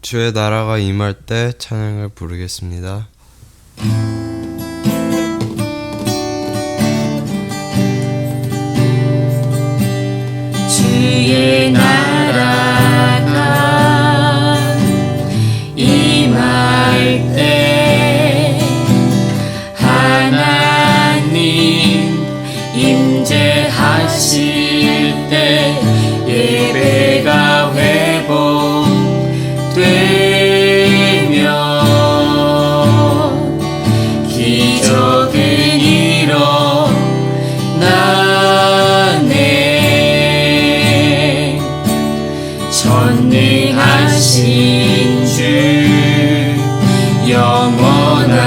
주의 나라가 임할 때 찬양을 부르겠습니다. 주의 나라가 임할 때 하나님 임재하실 때 예배가 회복되며 기적은 일어나네. 전능하신 주 영원하신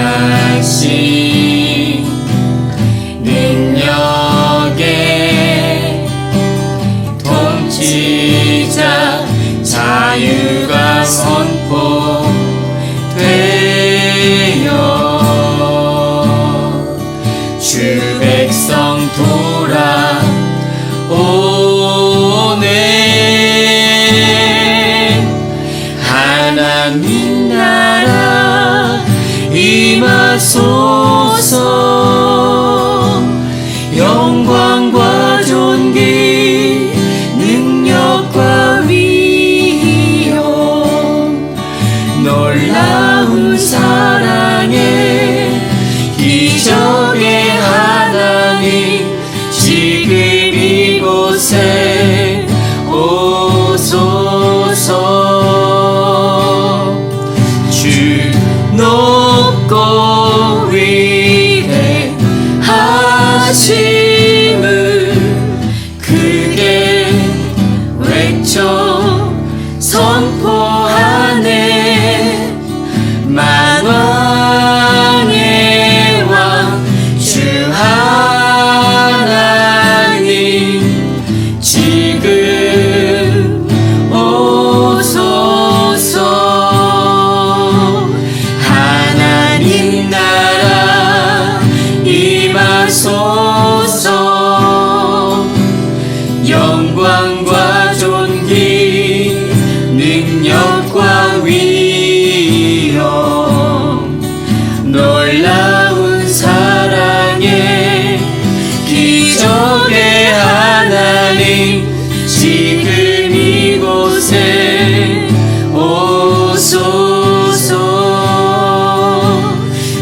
능력의 통치자 자유가 선포되어 주 백성 돌아오네. 하나님 나라 임하소서. 영광과 존귀 능력과 위엄 놀라운 사랑의 기적의 하나님 지금 이곳에 오소서. 주 높고 위대하심을 크게 외쳐 선포하네. 만왕의 왕 주 하나님 지금 오소서. 하나님 나라 임하소서. 영광과 존귀 능력과 위엄 놀라운 사랑의 기적의 하나님 지금 이곳에 오소서.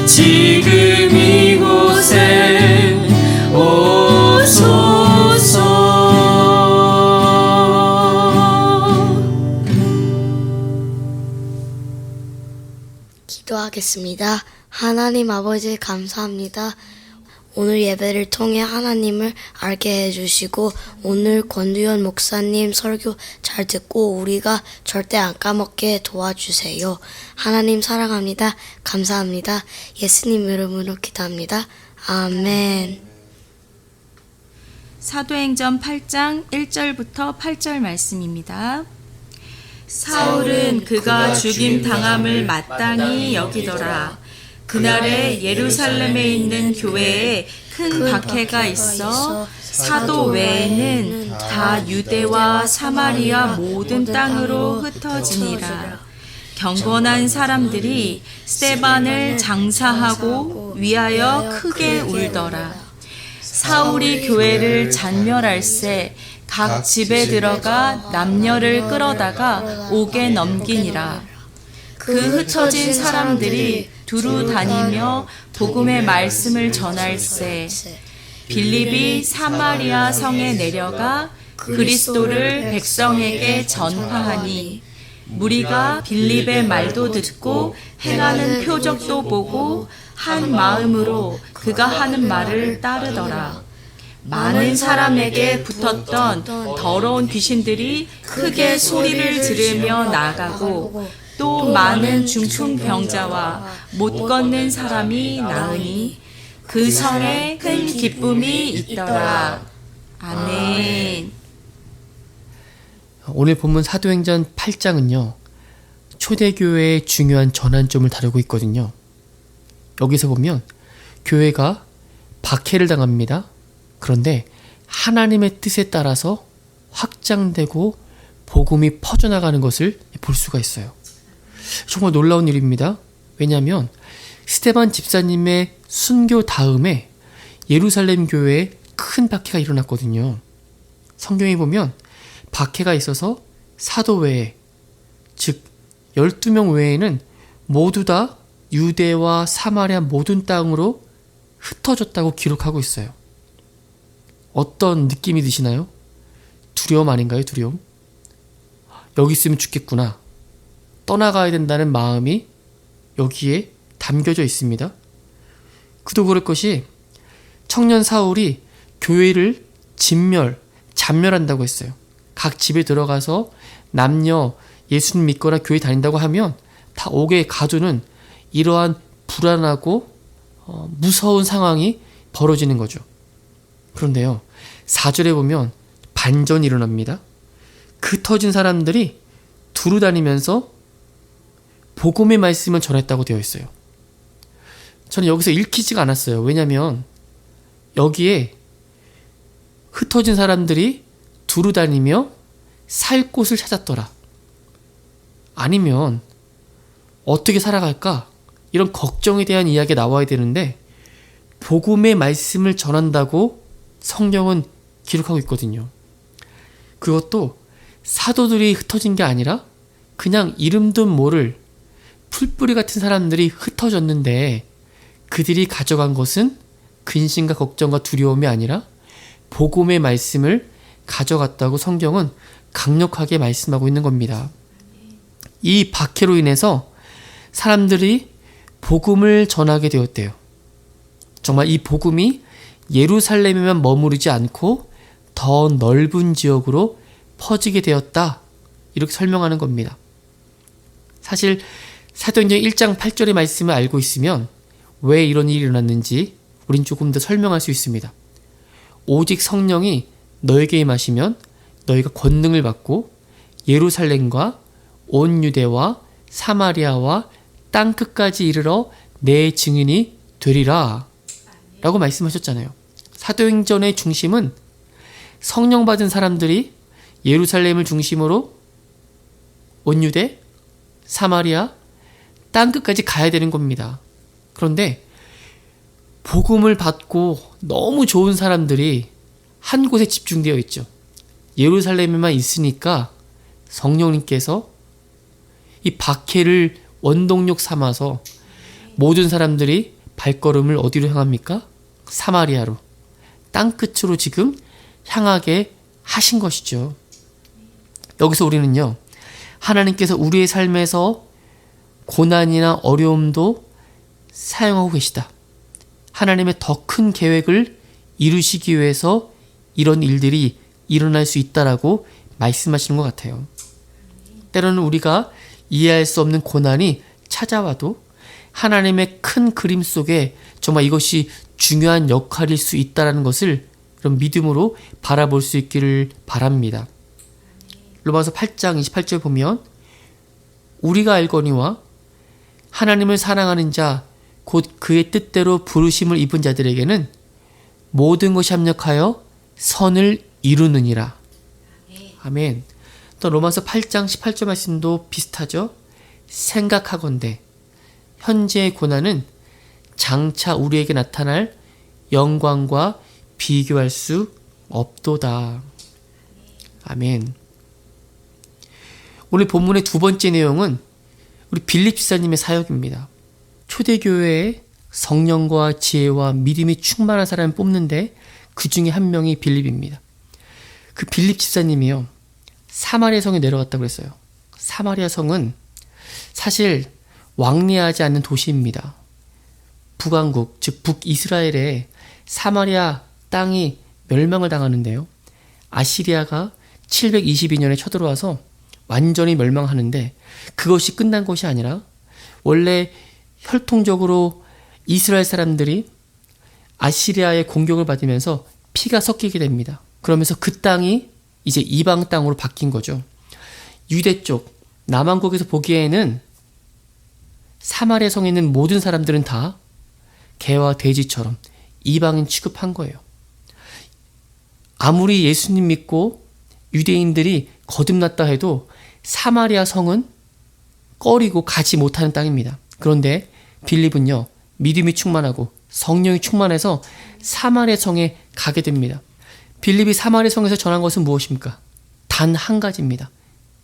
지금 이곳에 오소서. 기도하겠습니다. 하나님 아버지 감사합니다. 오늘 예배를 통해 하나님을 알게 해주시고 오늘 권두현 목사님 설교 잘 듣고 우리가 절대 안 까먹게 도와주세요. 하나님 사랑합니다. 감사합니다. 예수님 이름으로 기도합니다. 아멘. 사도행전 8장 1절부터 8절 말씀입니다. 사울은 그가 죽임 당함을 마땅히 여기더라. 그날에 예루살렘에 있는 교회에 큰 박해가 있어 사도 외에는 다 유대와 사마리아 모든 땅으로 흩어지니라. 경건한 사람들이 스데반을 장사하고 위하여 크게 울더라. 사울이 교회를 잔멸할새 각 집에 들어가 남녀를 끌어다가 옥에 넘기니라. 그 흩어진 사람들이 두루 다니며 복음의 말씀을 전할새 빌립이 사마리아 성에 내려가 그리스도를 백성에게 전파하니 무리가 빌립의 말도 듣고 행하는 표적도 보고 한 마음으로 그가 하는 말을 따르더라. 많은 사람에게 붙었던 더러운 귀신들이 크게 소리를 지르며 나가고 또 많은 중풍병자와 못 걷는 사람이 나으니 그 성에 큰 기쁨이 있더라. 아멘. 오늘 본문 사도행전 8장은요. 초대교회의 중요한 전환점을 다루고 있거든요. 여기서 보면 교회가 박해를 당합니다. 그런데 하나님의 뜻에 따라서 확장되고 복음이 퍼져나가는 것을 볼 수가 있어요. 정말 놀라운 일입니다. 왜냐하면 스데반 집사님의 순교 다음에 예루살렘 교회에 큰 박해가 일어났거든요. 성경에 보면 박해가 있어서 사도 외에, 즉 12명 외에는 모두 다 유대와 사마리아 모든 땅으로 흩어졌다고 기록하고 있어요. 어떤 느낌이 드시나요? 두려움 아닌가요? 두려움? 여기 있으면 죽겠구나. 떠나가야 된다는 마음이 여기에 담겨져 있습니다. 그도 그럴 것이 청년 사울이 교회를 잔멸한다고 했어요. 각 집에 들어가서 남녀 예수님 믿거나 교회 다닌다고 하면 다 옥에 가두는 이러한 불안하고 무서운 상황이 벌어지는 거죠. 그런데요, 4절에 보면 반전이 일어납니다. 흩어진 사람들이 두루 다니면서 복음의 말씀을 전했다고 되어 있어요. 저는 여기서 읽히지가 않았어요. 왜냐하면 여기에 흩어진 사람들이 두루 다니며 살 곳을 찾았더라. 아니면 어떻게 살아갈까? 이런 걱정에 대한 이야기가 나와야 되는데 복음의 말씀을 전한다고 성경은 기록하고 있거든요. 그것도 사도들이 흩어진 게 아니라 그냥 이름도 모를 풀뿌리 같은 사람들이 흩어졌는데 그들이 가져간 것은 근심과 걱정과 두려움이 아니라 복음의 말씀을 가져갔다고 성경은 강력하게 말씀하고 있는 겁니다. 이 박해로 인해서 사람들이 복음을 전하게 되었대요. 정말 이 복음이 예루살렘에만 머무르지 않고 더 넓은 지역으로 퍼지게 되었다. 이렇게 설명하는 겁니다. 사실 사도행전 1장 8절의 말씀을 알고 있으면 왜 이런 일이 일어났는지 우린 조금 더 설명할 수 있습니다. 오직 성령이 너에게 임하시면 너희가 권능을 받고 예루살렘과 온 유대와 사마리아와 땅끝까지 이르러 내 증인이 되리라 라고 말씀하셨잖아요. 사도행전의 중심은 성령 받은 사람들이 예루살렘을 중심으로 온 유대, 사마리아, 땅끝까지 가야 되는 겁니다. 그런데 복음을 받고 너무 좋은 사람들이 한 곳에 집중되어 있죠. 예루살렘에만 있으니까 성령님께서 이 박해를 원동력 삼아서 모든 사람들이 발걸음을 어디로 향합니까? 사마리아로, 땅끝으로 지금 향하게 하신 것이죠. 여기서 우리는요, 하나님께서 우리의 삶에서 고난이나 어려움도 사용하고 계시다. 하나님의 더 큰 계획을 이루시기 위해서 이런 일들이 일어날 수 있다라고 말씀하시는 것 같아요. 때로는 우리가 이해할 수 없는 고난이 찾아와도 하나님의 큰 그림 속에 정말 이것이 중요한 역할일 수 있다는 것을 그런 믿음으로 바라볼 수 있기를 바랍니다. 로마서 8장 28절 보면 우리가 알거니와 하나님을 사랑하는 자 곧 그의 뜻대로 부르심을 입은 자들에게는 모든 것이 합력하여 선을 이루느니라. 아멘. 또 로마서 8장 18절 말씀도 비슷하죠. 생각하건대 현재의 고난은 장차 우리에게 나타날 영광과 비교할 수 없도다. 아멘. 오늘 본문의 두 번째 내용은 우리 빌립 집사님의 사역입니다. 초대교회에 성령과 지혜와 믿음이 충만한 사람을 뽑는데 그 중에 한 명이 빌립입니다. 그 빌립 집사님이요, 사마리아 성에 내려갔다고 했어요. 사마리아 성은 사실 왕래하지 않는 도시입니다. 북왕국, 즉 북이스라엘에 사마리아 땅이 멸망을 당하는데요. 아시리아가 722년에 쳐들어와서 완전히 멸망하는데 그것이 끝난 것이 아니라 원래 혈통적으로 이스라엘 사람들이 아시리아의 공격을 받으면서 피가 섞이게 됩니다. 그러면서 그 땅이 이제 이방 땅으로 바뀐 거죠. 유대 쪽 남왕국에서 보기에는 사마리아 성에 있는 모든 사람들은 다 개와 돼지처럼 이방인 취급한 거예요. 아무리 예수님 믿고 유대인들이 거듭났다 해도 사마리아 성은 꺼리고 가지 못하는 땅입니다. 그런데 빌립은요, 믿음이 충만하고 성령이 충만해서 사마리아 성에 가게 됩니다. 빌립이 사마리아 성에서 전한 것은 무엇입니까? 단 한 가지입니다.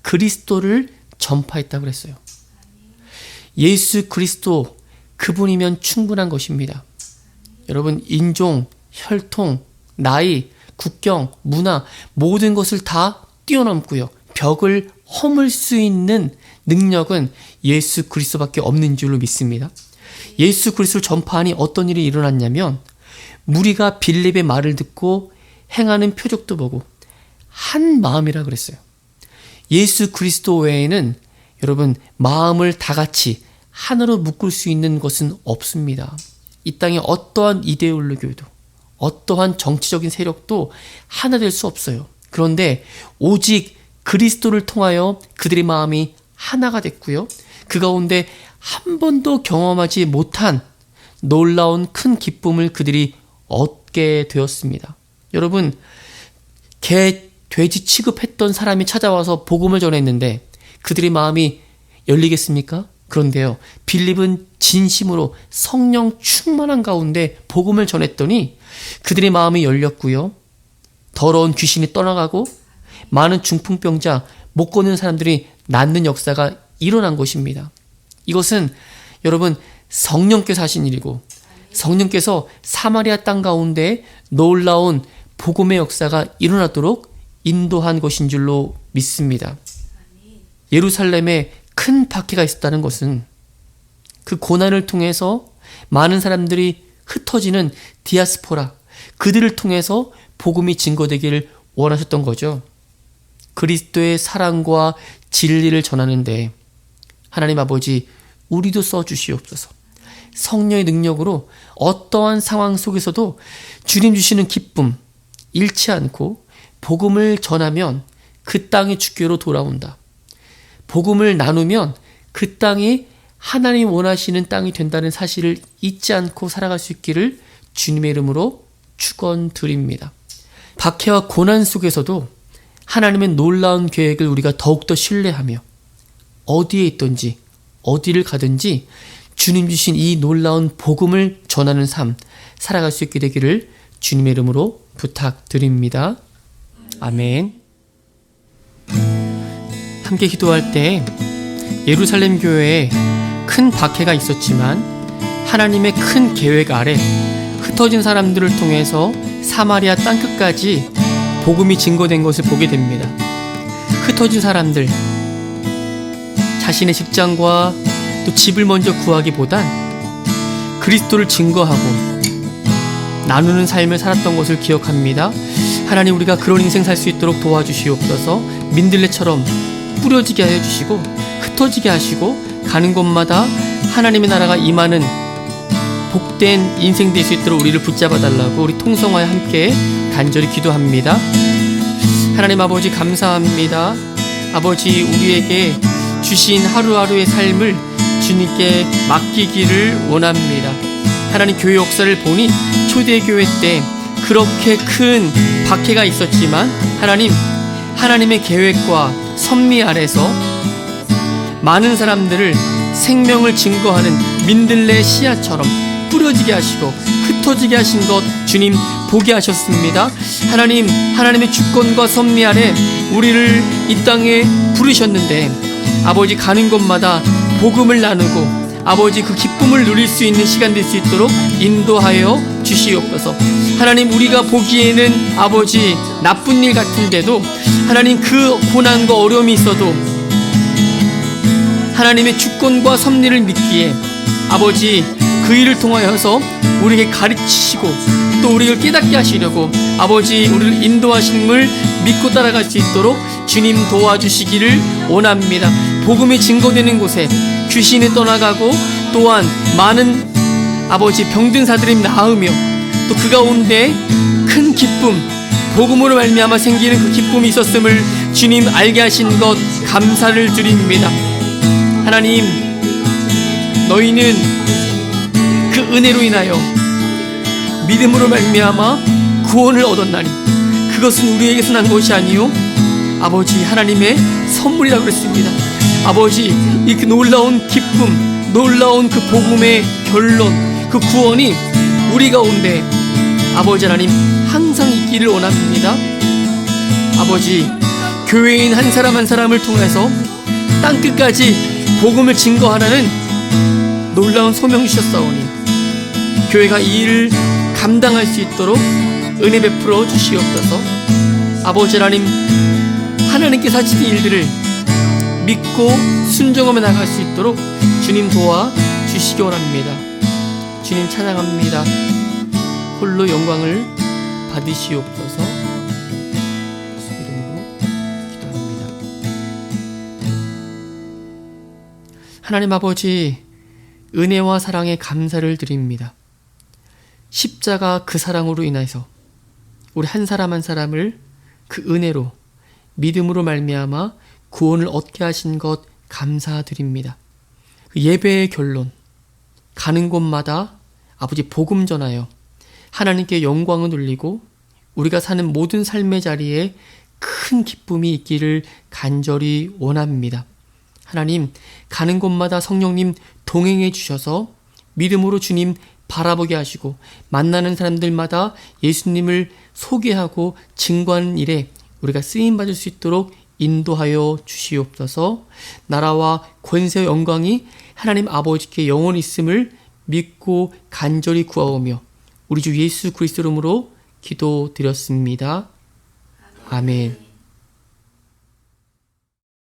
그리스도를 전파했다고 그랬어요. 예수 그리스도, 그분이면 충분한 것입니다. 여러분, 인종, 혈통, 나이, 국경, 문화, 모든 것을 다 뛰어넘고요, 벽을 허물 수 있는 능력은 예수 그리스도밖에 없는 줄로 믿습니다. 예수 그리스도를 전파하니 어떤 일이 일어났냐면, 무리가 빌립의 말을 듣고 행하는 표적도 보고 한 마음이라 그랬어요. 예수 그리스도 외에는 여러분, 마음을 다 같이 하나로 묶을 수 있는 것은 없습니다. 이 땅에 어떠한 이데올로기도, 어떠한 정치적인 세력도 하나 될 수 없어요. 그런데 오직 그리스도를 통하여 그들의 마음이 하나가 됐고요, 그 가운데 한 번도 경험하지 못한 놀라운 큰 기쁨을 그들이 얻게 되었습니다. 여러분, 개, 돼지 취급했던 사람이 찾아와서 복음을 전했는데 그들의 마음이 열리겠습니까? 그런데요, 빌립은 진심으로 성령 충만한 가운데 복음을 전했더니 그들의 마음이 열렸고요, 더러운 귀신이 떠나가고 많은 중풍병자, 못 걷는 사람들이 낫는 역사가 일어난 것입니다. 이것은 여러분, 성령께서 하신 일이고, 성령께서 사마리아 땅 가운데 놀라운 복음의 역사가 일어나도록 인도한 것인 줄로 믿습니다. 예루살렘에 큰 박해가 있었다는 것은 그 고난을 통해서 많은 사람들이 흩어지는 디아스포라, 그들을 통해서 복음이 증거되기를 원하셨던 거죠. 그리스도의 사랑과 진리를 전하는데 하나님 아버지, 우리도 써주시옵소서. 성령의 능력으로 어떠한 상황 속에서도 주님 주시는 기쁨 잃지 않고 복음을 전하면 그 땅이 주께로 돌아온다. 복음을 나누면 그 땅이 하나님 원하시는 땅이 된다는 사실을 잊지 않고 살아갈 수 있기를 주님의 이름으로 축원드립니다. 박해와 고난 속에서도 하나님의 놀라운 계획을 우리가 더욱더 신뢰하며 어디에 있든지 어디를 가든지 주님 주신 이 놀라운 복음을 전하는 삶 살아갈 수 있게 되기를 주님의 이름으로 부탁드립니다. 아멘. 함께 기도할 때 예루살렘 교회에 큰 박해가 있었지만 하나님의 큰 계획 아래 흩어진 사람들을 통해서 사마리아 땅끝까지 복음이 증거된 것을 보게 됩니다. 흩어진 사람들, 자신의 직장과 또 집을 먼저 구하기보단 그리스도를 증거하고 나누는 삶을 살았던 것을 기억합니다. 하나님, 우리가 그런 인생 살 수 있도록 도와주시옵소서. 민들레처럼 뿌려지게 하여 주시고 흩어지게 하시고 가는 곳마다 하나님의 나라가 임하는 복된 인생 될 수 있도록 우리를 붙잡아 달라고 우리 통성화에 함께 간절히 기도합니다. 하나님 아버지, 감사합니다. 아버지, 우리에게 주신 하루하루의 삶을 주님께 맡기기를 원합니다. 하나님, 교회 역사를 보니 초대교회 때 그렇게 큰 박해가 있었지만 하나님의 계획과 섭리 아래서 많은 사람들을 생명을 증거하는 민들레 씨앗처럼 뿌려지게 하시고 흩어지게 하신 것 주님 보게 하셨습니다. 하나님의 주권과 섭리 아래 우리를 이 땅에 부르셨는데 아버지, 가는 곳마다 복음을 나누고 아버지 그 기쁨을 누릴 수 있는 시간 될 수 있도록 인도하여 주시옵소서. 하나님, 우리가 보기에는 아버지 나쁜 일 같은데도 하나님 그 고난과 어려움이 있어도 하나님의 주권과 섭리를 믿기에 아버지 그 일을 통하여서 우리에게 가르치시고 또 우리를 깨닫게 하시려고 아버지 우리를 인도하심을 믿고 따라갈 수 있도록 주님 도와주시기를 원합니다. 복음이 증거되는 곳에 귀신이 떠나가고 또한 많은 아버지 병든 사들이 나으며 또 그 가운데 큰 기쁨, 복음으로 말미암아 생기는 그 기쁨이 있었음을 주님 알게 하신 것 감사를 드립니다. 하나님, 너희는 그 은혜로 인하여 믿음으로 말미암아 구원을 얻었나니 그것은 우리에게서 난 것이 아니요 아버지 하나님의 선물이라고 그랬습니다. 아버지, 이 그 놀라운 기쁨, 놀라운 그 복음의 결론, 그 구원이 우리 가운데 아버지 하나님 항상 있기를 원합니다. 아버지, 교회인 한 사람 한 사람을 통해서 땅끝까지 복음을 증거하라는 놀라운 소명 주셨사오니 교회가 이 일을 감당할 수 있도록 은혜 베풀어 주시옵소서. 아버지 하나님, 하나님께서 하시는 일들을 믿고 순종하며 나갈 수 있도록 주님 도와 주시기 원합니다. 주님 찬양합니다. 홀로 영광을 받으시옵소서. 예수 이름으로 기도합니다. 하나님 아버지, 은혜와 사랑에 감사를 드립니다. 십자가 그 사랑으로 인해서 우리 한 사람 한 사람을 그 은혜로 믿음으로 말미암아 구원을 얻게 하신 것 감사드립니다. 그 예배의 결론, 가는 곳마다 아버지 복음 전하여 하나님께 영광을 돌리고 우리가 사는 모든 삶의 자리에 큰 기쁨이 있기를 간절히 원합니다. 하나님, 가는 곳마다 성령님 동행해 주셔서 믿음으로 주님 바라보게 하시고 만나는 사람들마다 예수님을 소개하고 증거하는 일에 우리가 쓰임받을 수 있도록 인도하여 주시옵소서. 나라와 권세와 영광이 하나님 아버지께 영원히 있음을 믿고 간절히 구하오며 우리 주 예수 그리스도 이름으로 기도드렸습니다. 아멘.